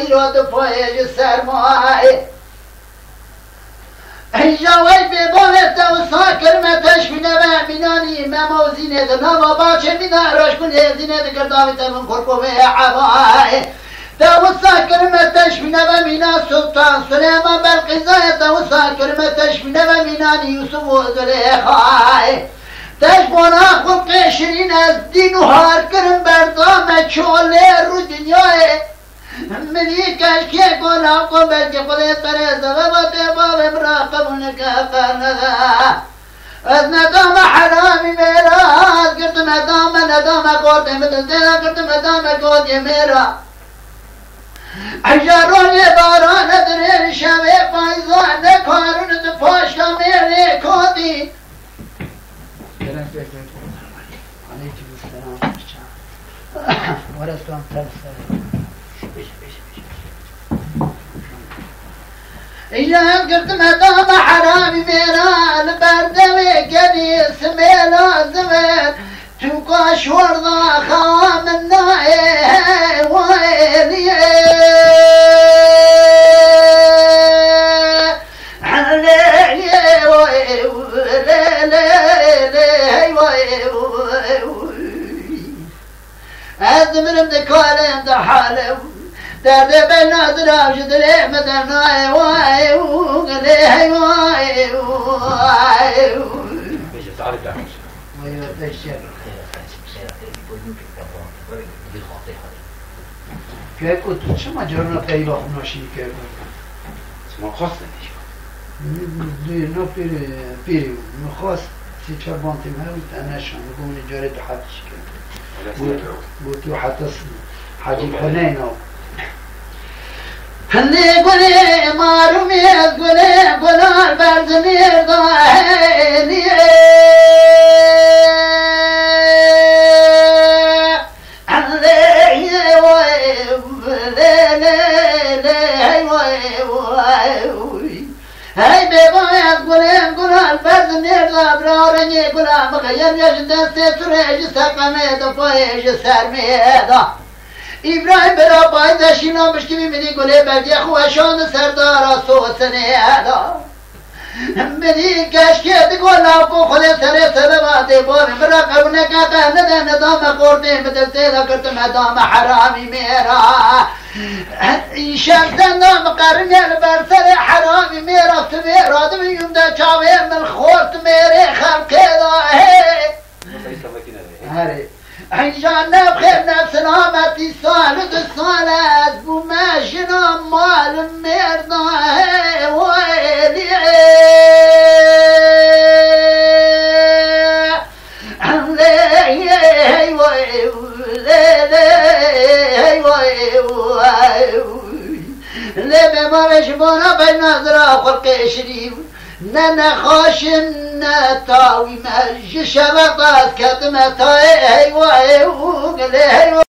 بایی را دفایج سرمایه جوای بباوت و ساکر متش بینه و امینانی مموزینه ده نوا باچه بینه راش کنه زینه ده گرداوی تمن کرکوه عبای ده و ساکر متش بینه و مینا سلطان سلیمان بلقیزای ده و ساکر متش بینه و مینانی یوسف و زلیخای دشمانا خلق شیرین از دین و هار کرم بردام چوله رو دنیای منی کشکی گناه کن بلکه خودت پرست و با تباب امراقبون کفرنده از ندام حرامی میرا از گرتم ندام قرده مدزدینا گرتم ندام قرده میرا اجارون باران در شبه پایزان نکارون تو پاشتا میره کودی ورستان ترسل ایجان گرتم ادام حرامی میران بردوی گدی سمیلا زمین تو کاش وردا خوام النائه ویلیه أزمرم دكالم دحالم درد بالناظر أوجد ليه مدرناي واي وقليه واي واي بيش تعرف تعمل ويا بشر كيف كنت شو ما جرنا طيبة خناشي كيف اسمه خاص نو بيري نخاص سي تشربانتي مهوت أنا شو نقول جاري تحتش كيف بوتو حتى حاجب حنينه هني قولي مارمي قولي قولار بردمير ضاهيني هاي بيبايا قولي قولار بردمير ضابرارني قولار مخيم يجدن ستريج سقمي دفايج سرميدا إبراهيم برا بايدا شينا مشكي مني قولي بلدي خوشان سردارا سوسني هذا مني كشكي تقول لاكو خلي سري سبباتي بوري برا قبنك بهن ندام قردي مدلتي ذكرت مدام حرامي ميرا شمسن نام قرني البرسري حرامي ميرا سميرا دمي يوم دا چاوي من خورت ميري خلقي ضاهي هاري عشان نبخير نفسنا متي صالد الصالد بماشنا مال مرضاه ويلي لما ما بشبونا بالنظرة خلق شريف ننا خاشم نتاوي مجي شبطات كتمتاي هيوا هيوا